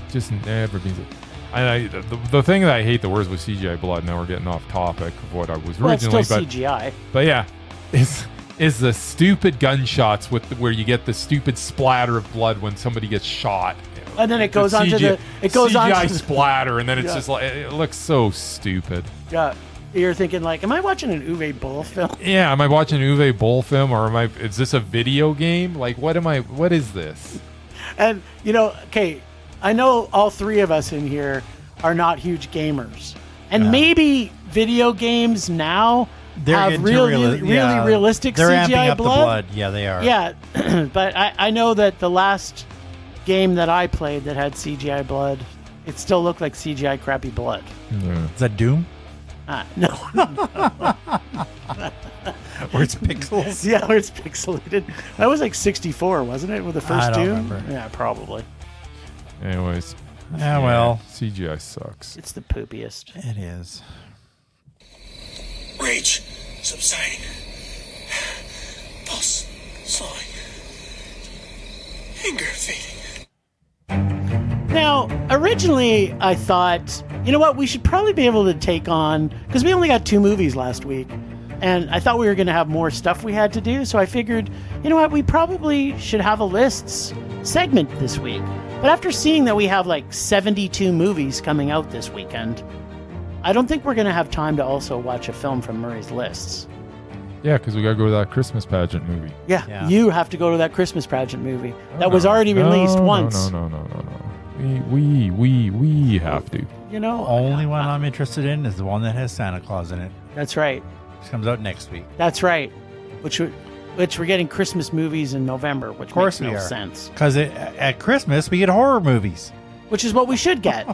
just never means it. The thing that I hate the worst with CGI blood. Now we're getting off topic of what I was originally, it's still CGI. But yeah, is the stupid gunshots where you get the stupid splatter of blood when somebody gets shot. And then it goes on to CGI splatter, and then it's just like it looks so stupid. Yeah. You're thinking like, am I watching an Uwe Boll film? Yeah, am I watching an Uwe Boll film, or is this a video game? Like, what is this? And, okay, I know all three of us in here are not huge gamers. And maybe video games now have really realistic They're CGI amping up blood. the blood. Yeah, they are. Yeah, but I know that the last game that I played that had CGI blood, it still looked like CGI crappy blood. Yeah. Is that Doom? No. Where it's pixels. Yeah, where it's pixelated. That was like 64, wasn't it, with the first I don't two? remember. Yeah, probably. Anyways. Yeah, well, CGI sucks. It's the poopiest. it is. Rage subsiding. Pulse slowing. Anger fading. Now, originally, I thought, you know what, we should probably be able to take on, because we only got 2 movies last week, and I thought we were going to have more stuff we had to do, so I figured, you know what, we probably should have a lists segment this week. But after seeing that we have like 72 movies coming out this weekend, I don't think we're going to have time to also watch a film from Murray's lists. Yeah, because we got to go to that Christmas pageant movie. Yeah, you have to go to that Christmas pageant movie that was already released once. No. We have to. You know, Only one I'm interested in is the one that has Santa Claus in it. that's right. Which comes out next week. That's right. Which we're getting Christmas movies in November, which Of course makes we no are. sense. Because at Christmas, we get horror movies. Which is what we should get.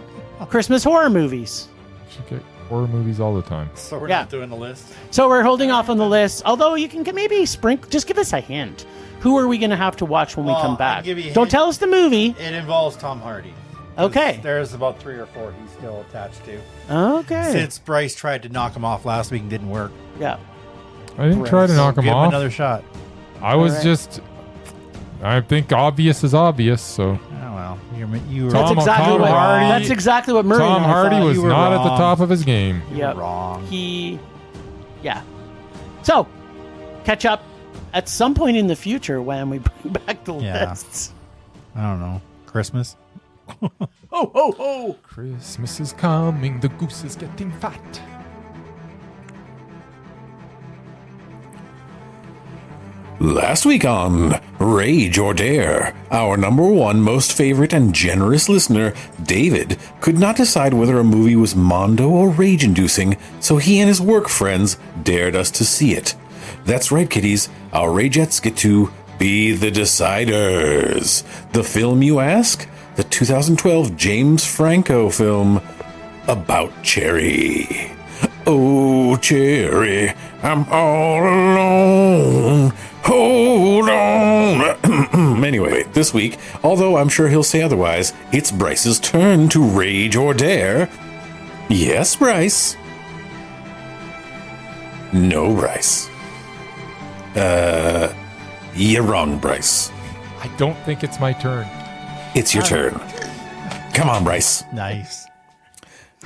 Christmas horror movies. Should get horror movies all the time. So we're Yeah. not doing a list. So we're holding off on the list. Although you can maybe just give us a hint. Who are we going to have to watch when we Well, come I'll back? give you a Don't hint. tell us the movie. It involves Tom Hardy. 'Cause Okay. There's about 3 or 4 he's still attached to. Okay. Since Bryce tried to knock him off last week and didn't work. Yeah. I didn't try to knock him Give him off. another shot. I was Alright. just. I think obvious is obvious, so. Oh, well. You were That's Tom exactly what. Hardy- That's exactly what Murray Tom and I Hardy thought. was You were not at the wrong. top of his game. Yep. wrong. Yeah. So, catch up at some point in the future when we bring back the Yeah. lists. I don't know. Christmas? Ho, ho, ho. Christmas is coming, the goose is getting fat. Last week on Rage or Dare, our number 1 most favorite and generous listener, David, could not decide whether a movie was mondo or rage-inducing, so he and his work friends dared us to see it. That's right, kiddies, our Rageettes get to be the deciders. The film, you ask? The 2012 James Franco film, About Cherry. Oh, Cherry, I'm all alone. Hold on. Anyway, this week, although I'm sure he'll say otherwise, it's Bryce's turn to rage or dare. Yes, Bryce. No, Bryce. You're wrong, Bryce. I don't think it's my turn. It's your turn. Come on, Bryce. Nice.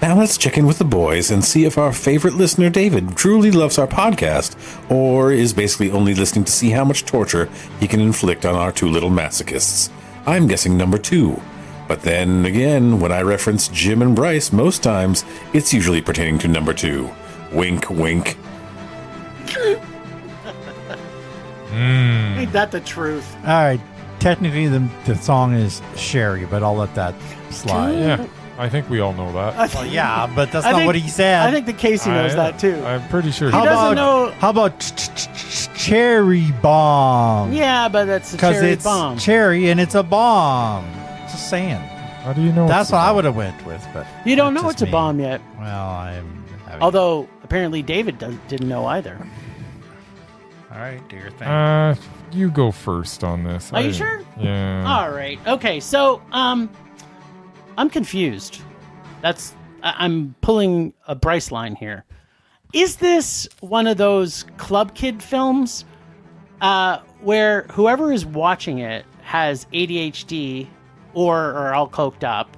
Now let's check in with the boys and see if our favorite listener, David, truly loves our podcast, or is basically only listening to see how much torture he can inflict on our 2 little masochists. I'm guessing number 2. But then again, when I reference Jim and Bryce most times, it's usually pertaining to number 2. Wink, wink. Ain't that the truth? All right. Technically, the song is Sherry, but I'll let that slide. Yeah, I think we all know that. Well, yeah, but that's I not think- what he said. I think that Casey knows that too. I'm pretty sure. How doesn't about know- How about Cherry Bomb? Yeah, but that's a Because cherry it's bomb. cherry and it's a bomb. Just saying. How do you know? That's it's what a I bomb? would have went with, but You don't that's know just it's a me. bomb yet. Well, I'm having. Although apparently David didn't know either. all right, do your thing. You go first on this. Are you sure? Yeah. All right. Okay. So, I'm confused. I'm pulling a Bryce line here. Is this one of those club kid films where whoever is watching it has ADHD or are all coked up,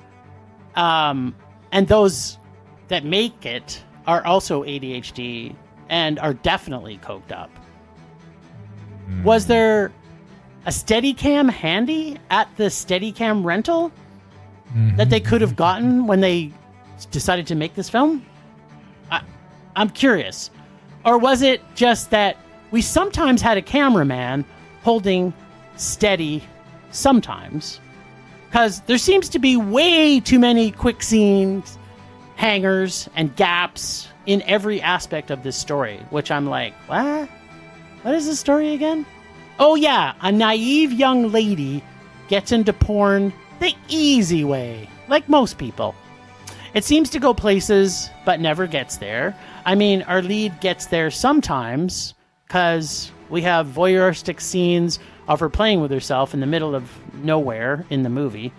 and those that make it are also ADHD and are definitely coked up? Was there a Steadicam handy at the Steadicam rental that they could have gotten when they decided to make this film? I'm curious. Or was it just that we sometimes had a cameraman holding steady sometimes? Because there seems to be way too many quick scenes, hangers, and gaps in every aspect of this story, which I'm like, what? What is the story again? Oh yeah, a naive young lady gets into porn the easy way, like most people. It seems to go places, but never gets there. I mean, our lead gets there sometimes because we have voyeuristic scenes of her playing with herself in the middle of nowhere in the movie.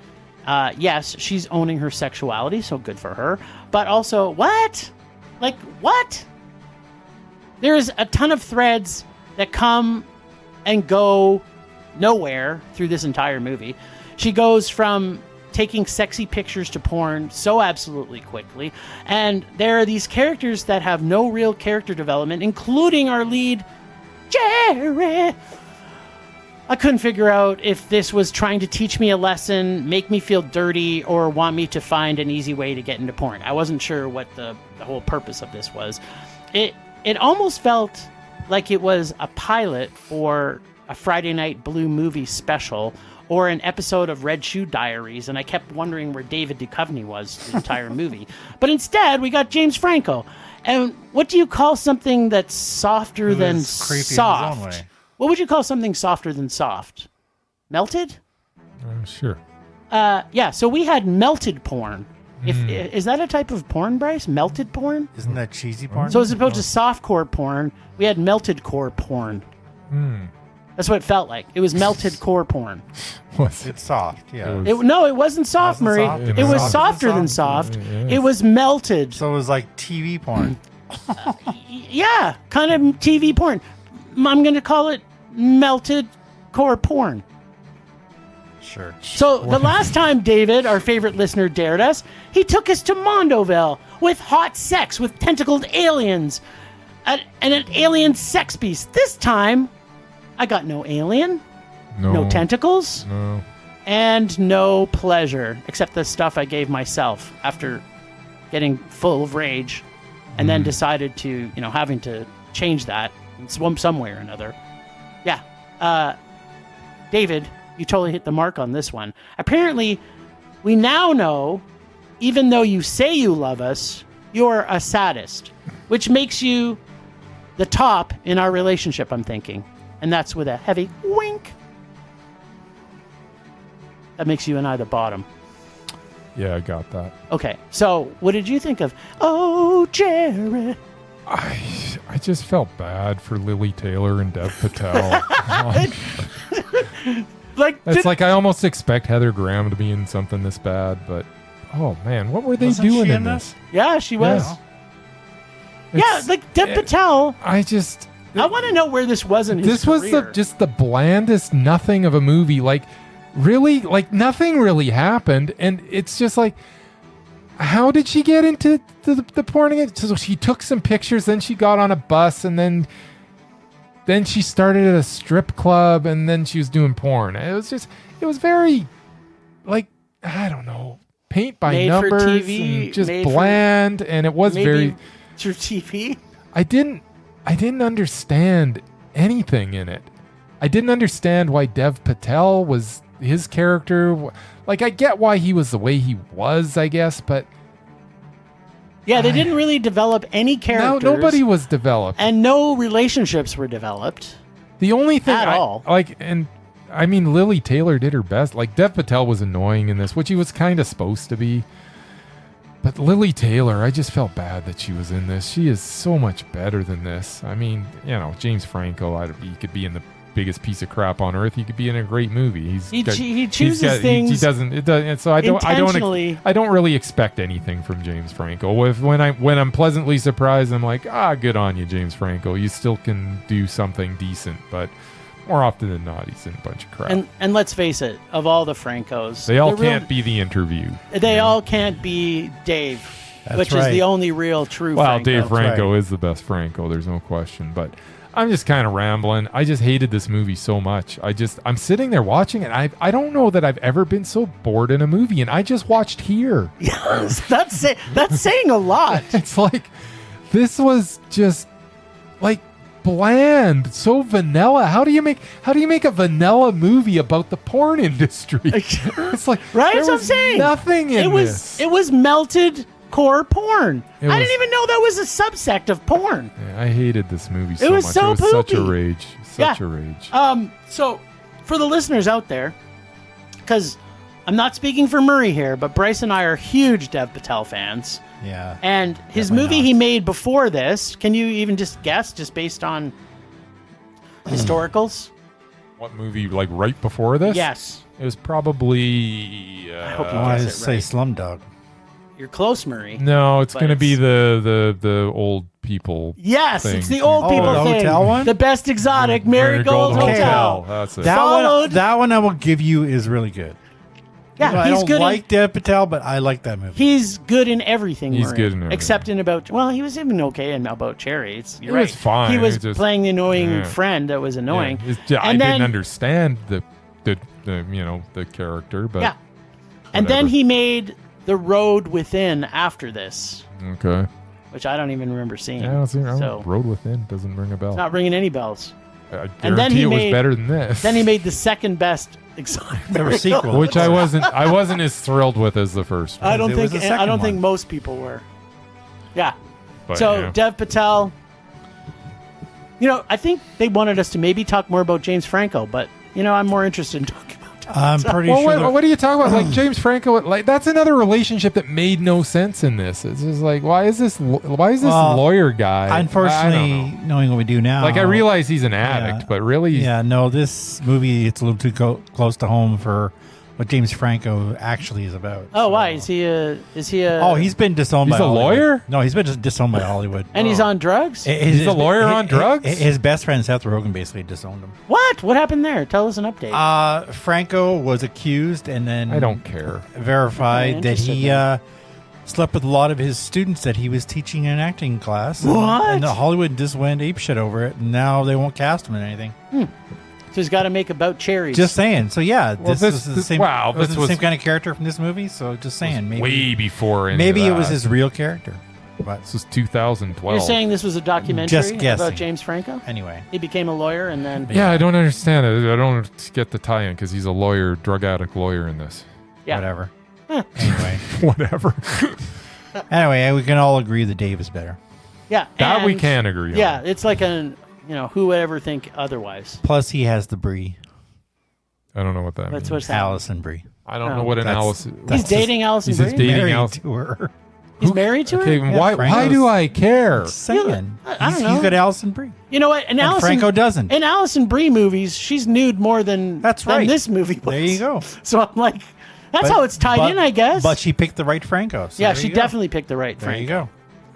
Yes, she's owning her sexuality, so good for her. But also, what? Like, what? There's a ton of threads that come and go nowhere through this entire movie. She goes from taking sexy pictures to porn so absolutely quickly. And there are these characters that have no real character development, including our lead, Jerry. I couldn't figure out if this was trying to teach me a lesson, make me feel dirty, or want me to find an easy way to get into porn. I wasn't sure what the whole purpose of this was. It almost felt like it was a pilot for a Friday Night Blue movie special or an episode of Red Shoe Diaries, and I kept wondering where David Duchovny was the entire movie. But instead, we got James Franco. And what do you call something that's softer than creepy soft? in his own way. What would you call something softer than soft? Melted? Sure. Yeah, so we had melted porn. Is that a type of porn, Bryce? Melted porn? Isn't that cheesy porn? So as opposed to softcore porn, we had melted core porn. That's what it felt like. It was melted core porn. It's soft, yeah. No, it wasn't soft, Wasn't Murray. soft? It was Softer softer than than soft? soft. It was melted. So it was like TV porn. Yeah, kind of TV porn. I'm going to call it melted core porn. Sure. So the last time David, our favorite listener, dared us, he took us to Mondoville with hot sex with tentacled aliens and an alien sex beast. This time, I got no alien, no tentacles, No. and no pleasure, except the stuff I gave myself after getting full of rage and then decided to, having to change that in some way or another. Yeah. David, you totally hit the mark on this one. Apparently, we now know, even though you say you love us, you're a sadist, which makes you the top in our relationship, I'm thinking. And that's with a heavy wink. That makes you and I the bottom. Yeah, I got that. Okay, so what did you think of Oh, Jerry? I just felt bad for Lily Taylor and Dev Patel. It's like I almost expect Heather Graham to be in something this bad, but oh man, what were they Wasn't doing she in in this? Yeah, she was. Yeah, It's- like Dev Patel. I want to know where this was in his this was career. just the blandest nothing of a movie. Like really, like nothing really happened, and it's just like, how did she get into the porn again? So she took some pictures, then she got on a bus, and then she started at a strip club, and then she was doing porn. It was very, like, I don't know, paint by Made for numbers, TV, and just made for- bland, and it was very. Through TV. I didn't understand anything in it. I didn't understand why Dev Patel was his character. Like, I get why he was the way he was, I guess, but Yeah, they didn't really develop any characters. nobody was developed. And no relationships were developed. The only thing At all. I mean, Lily Taylor did her best. Like, Dev Patel was annoying in this, which he was kind of supposed to be. But Lily Taylor, I just felt bad that she was in this. She is so much better than this. I mean, James Franco, he could be in the biggest piece of crap on earth. He could be in a great movie. He chooses things. He doesn't. It doesn't. So I intentionally. I don't really expect anything from James Franco. When I'm pleasantly surprised, I'm like, good on you, James Franco. You still can do something decent, but more often than not, he's in a bunch of crap. And let's face it, of all the Francos, they all can't be The Interview. They all can't be Dave, which is right. the only real true Well, Franco. Dave Franco right. is the best Franco. There's no question. But I'm just kind of rambling. I just hated this movie so much. I'm sitting there watching it. I don't know that I've ever been so bored in a movie, and I just watched Here. Yes, that's saying a lot. It's like, this was just like bland, so vanilla. How do you make a vanilla movie about the porn industry? It's like, Right? there That's what I'm was saying. nothing in this. It was melted core porn. It I was- didn't even know that was a subsect of porn. Yeah, I hated this movie so was much. so It was such a poopy. rage. Such a rage. So for the listeners out there, because I'm not speaking for Murray here, but Bryce and I are huge Dev Patel fans. Yeah. And his Definitely movie not. he made before this, can you even just guess, just based on historicals? What movie, like right before this? Yes. It was probably. I hope you I wanted to guess it say right. Slumdog. You're close, Murray. No, it's But going to be it's- the old people. Yes, thing. it's the old people the thing. hotel one? The best exotic Marigold Hotel. That's it. That one I will give you is really good. Yeah, I he's don't good. like Dev Patel, but I like that movie. He's good in everything. He's Murray. good in everything. except in about. Well, he was even okay in About Cherry. You're He right. was fine. He was He just- playing the annoying yeah. friend that was annoying. Yeah, I And didn't then- understand the the character, but Yeah, and then whatever. he made The Road Within after this, Okay. which I don't even remember seeing. Yeah, I don't see. So Road Within doesn't ring a bell. it's not ringing any bells. I And then guarantee he it was made- better than this. Then he made the second best exotic Marigold. sequel. which I wasn't as thrilled with as the first one. I don't It was think. the I second don't think one. most people were. Yeah. But, So yeah. Dev Patel. I think they wanted us to maybe talk more about James Franco, but I'm more interested in talking about Dev I'm Patel. pretty Well, sure. what are you talking about? Like James Franco, like that's another relationship that made no sense in this. It's just like, why is this Well, lawyer guy? I unfortunately, don't know. knowing what we do now, Like I realize he's an addict, Yeah. but really, Yeah, no, this movie it's a little too close to home for what James Franco actually is about. Oh, So- why is he a? Oh, he's been disowned He's by a Hollywood. lawyer? No, he's been just disowned by Hollywood. and he's on drugs. He's a lawyer on drugs? His best friend Seth Rogen basically disowned him. What? What happened there? Tell us an update. Franco was accused and then I don't care. verified I'm that interested he then. slept with a lot of his students that he was teaching in an acting class. What? And Hollywood just went apeshit over it, and now they won't cast him in anything. So he's got to make About Cherries. Just saying. So yeah, Well, this this- was the this- same. wow, was this the was- same kind of character from this movie. So just saying, maybe Way before any maybe of it was that. his real character. But This was 2012. You're saying this was a documentary Just guessing. about James Franco? anyway, He became a lawyer and then Yeah, I don't understand it. I don't get the tie-in because he's a lawyer, drug addict lawyer in this. yeah. whatever. Anyway, Whatever. anyway, we can all agree that Dave is better. Yeah. That we and- can agree on. Yeah, it's like who would ever think otherwise? Plus, he has the Brie, I don't know what that That's means. what's happening. Allison Brie. I don't Oh. know what an That's- Alice. He's dating Allison He says Brie? dating Married Alice. to her. He's married to her? Okay, Yeah, why Franco's- do I care? Saying. I don't know. He's got Allison Brie. You know what? And And Allison Franco doesn't. In Allison Brie movies, she's nude more than That's than right. this movie was. There you go. So I'm like, that's But- how it's tied but- in, I guess. But she picked the right Franco. So yeah, there she you go. definitely picked the right There Franco. you go.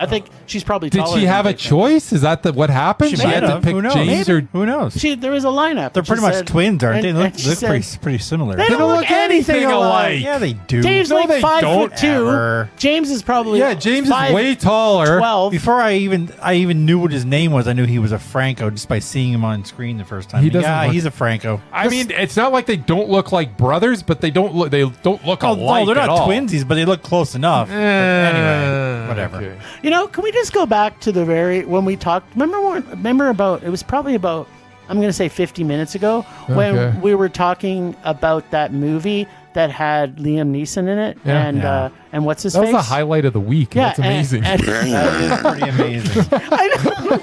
I think she's probably Did taller she than have a Franco. choice? Is that what happened? She She might had to have. pick Who knows? James or Who knows? There was a lineup. They're and she pretty much said- twins, aren't they? and- They and look, she look said, pretty similar. They don't look anything alike. Yeah, they do. Dave's No, like they 5'2". Ever. James is probably Yeah, James is 5'12". way taller. Before I even knew what his name was, I knew he was a Franco just by seeing him on screen the first time. He doesn't Yeah, look- he's a Franco. I mean, it's not like they don't look like brothers, but they don't look Oh, alike. no, they're at not all. twinsies, but they look close enough. But anyway, whatever. Okay. Can we just go back to the when we talked? Remember about it was probably about I'm going to say 50 minutes ago when Okay. we were talking about that movie that had Liam Neeson in it Yeah. and what's his That was face? the highlight of the week. Yeah, That's amazing. and- That is pretty amazing.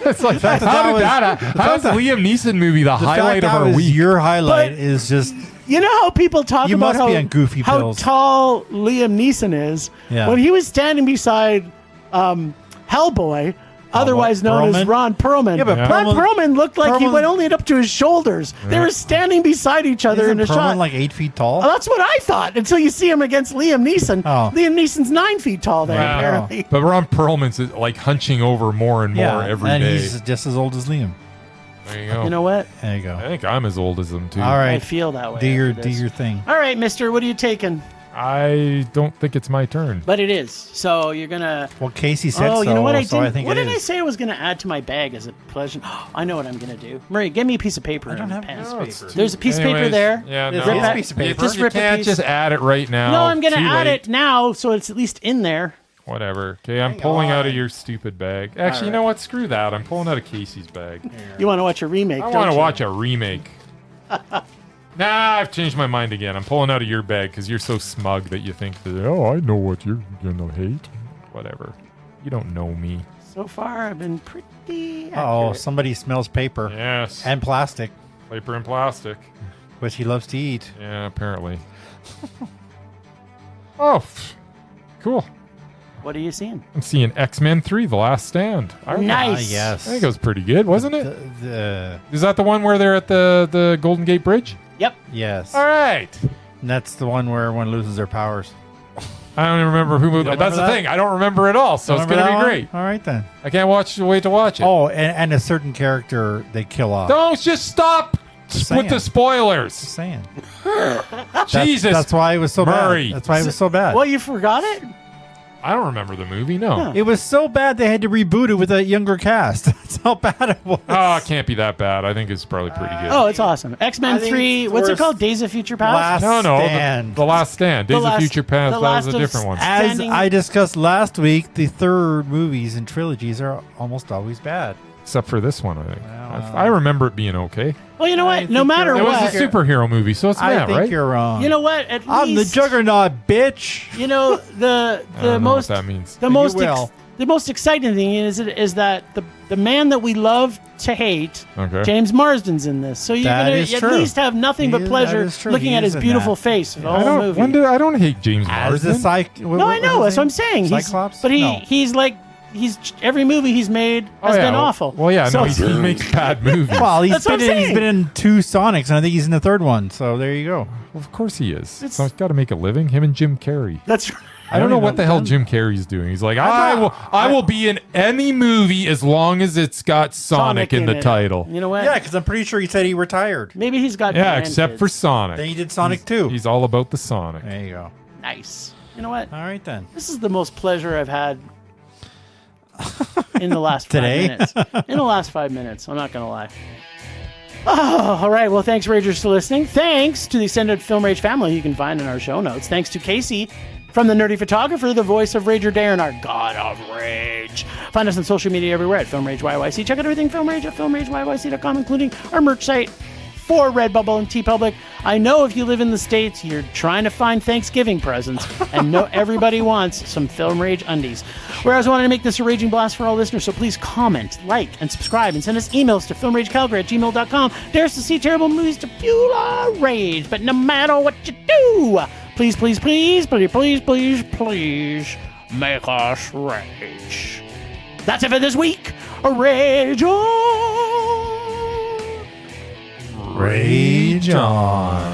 it's like, fact that how that did was- that? How's the Liam Neeson movie the The highlight fact of that our was week? your highlight But- is just You know how people talk You about must be on goofy how pills. tall Liam Neeson is Yeah. when he was standing beside Hellboy, otherwise known as Perlman? Ron Perlman. Yeah, but Ron Perlman- Perlman looked like he Perlman- went only up to his shoulders. They were standing beside each other isn't in a Perlman shot. like 8 feet tall. Well, that's what I thought until you see him against Liam Neeson. Oh. Liam Neeson's 9 feet tall there, Wow. apparently. But Ron Perlman's like hunching over more and more yeah, every and day. he's just as old as Liam. There you go. You know what? There you I go. think I'm as old as him too. All I right, feel that way. do your after do this. your thing. All right, mister, what are you taking? I don't think it's my turn. But it is. So you're going to... Well, Casey said Oh, so. you know what I so did? I think What it did I is. say I was going to add to my bag as a pleasure? I know what I'm going to do. Murray, give me a piece of paper. I don't and have pen. piece of paper. There's a piece of paper Anyways, there. Yeah, There's no. a piece of paper. Just You rip a can't piece. just add it right now. No, I'm going to Too add late. it now, so it's at least in there. Whatever. Okay, I'm Hang pulling out on. of your stupid bag. Actually, you know what? Screw that. I'm pulling out of Casey's bag. You want to watch a remake? I don't want to you? watch a remake. Nah, I've changed my mind again. I'm pulling out of your bag because you're so smug that you think that, oh, I know what you're going to hate. Whatever. You don't know me. So far, I've been pretty. Oh, accurate. somebody smells paper Yes. and plastic, Paper and plastic. which he loves to eat. Yeah, apparently. Oh, cool. What are you seeing? I'm seeing X-Men 3: The Last Stand. Nice. Yes. I think it was pretty good, wasn't it? The- Is that the one where they're at the Golden Gate Bridge? Yep. yes. All right. And that's the one where everyone loses their powers. I don't even remember who moved. don't That's the remember that? thing. I don't remember it all, so it's Remember going to that be one? great. All right, then. I can't wait to watch it. Oh, and a certain character they kill off. Don't just stop saying. with the spoilers. Just saying. Jesus. That's why it was so Murray. bad. That's why it was so bad. Well, you forgot it? I don't remember the movie, no. Huh. It was so bad they had to reboot it with a younger cast. That's how bad it was. Oh, it can't be that bad. I think it's probably pretty good. Oh, it's awesome. X-Men I think 3, it's what's it worse. called? Days of Future Past? Last no, Stand. the Last Stand. Days of Last- Future Past. the That was Last a of different one. As Standing- I discussed last week, the third movies and trilogies are almost always bad. Except for this one, I think. Well, I remember it being okay. Well, you know I what? No think matter It you're- was what. a superhero movie, so it's I bad, think right? you're wrong. You know what? At I'm the least, juggernaut, bitch. You know, the I don't know most what that means. the You most will. the most exciting thing is that the man that we love to hate, Okay. James Marsden's in this. So you're That gonna is at true. least have nothing but That pleasure is true. looking He at is his in beautiful that. face for the I whole don't. movie. I don't hate James As the Marsden. No, I know. That's what I'm saying. Cyclops? But No. he's like every movie he's made has been awful. Well, yeah, So- no, he makes bad movies. Well, That's what I'm he's saying. been in 2 Sonics, and I think he's in the 3rd one. So there you go. Well, of course he is. It's- So he's got to make a living. Him and Jim Carrey. That's I don't know even what the know hell them. Jim Carrey's doing. He's like, I will be in any movie as long as it's got Sonic in the it. title. You know what? Yeah, because I'm pretty sure he said he retired. Maybe he's got Yeah, except for grandkids. Sonic. Then he did Sonic 2. He's all about the Sonic. There you go. Nice. You know what? All right, then. This is the most pleasure I've had in the last Today? 5 minutes. In the last 5 minutes. I'm not going to lie. Oh, all right. Well, thanks, Ragers, for listening. Thanks to the extended Film Rage family you can find in our show notes. Thanks to Casey from The Nerdy Photographer, the voice of Rager Dare and our God of Rage. Find us on social media everywhere at Film Rage YYC. Check out everything Film Rage at filmrageyyc.com, including our merch site for Redbubble and TeePublic. I know if you live in the States, you're trying to find Thanksgiving presents, and no, everybody wants some Film Rage undies. Whereas I wanted to make this a raging blast for all listeners, so please comment, like, and subscribe, and send us emails to filmragecalgary@gmail.com. Dare us to see terrible movies to fuel our rage, but no matter what you do, please, please, please, please, please, please, please, make us rage. That's it for this week. Rage on! Rage on.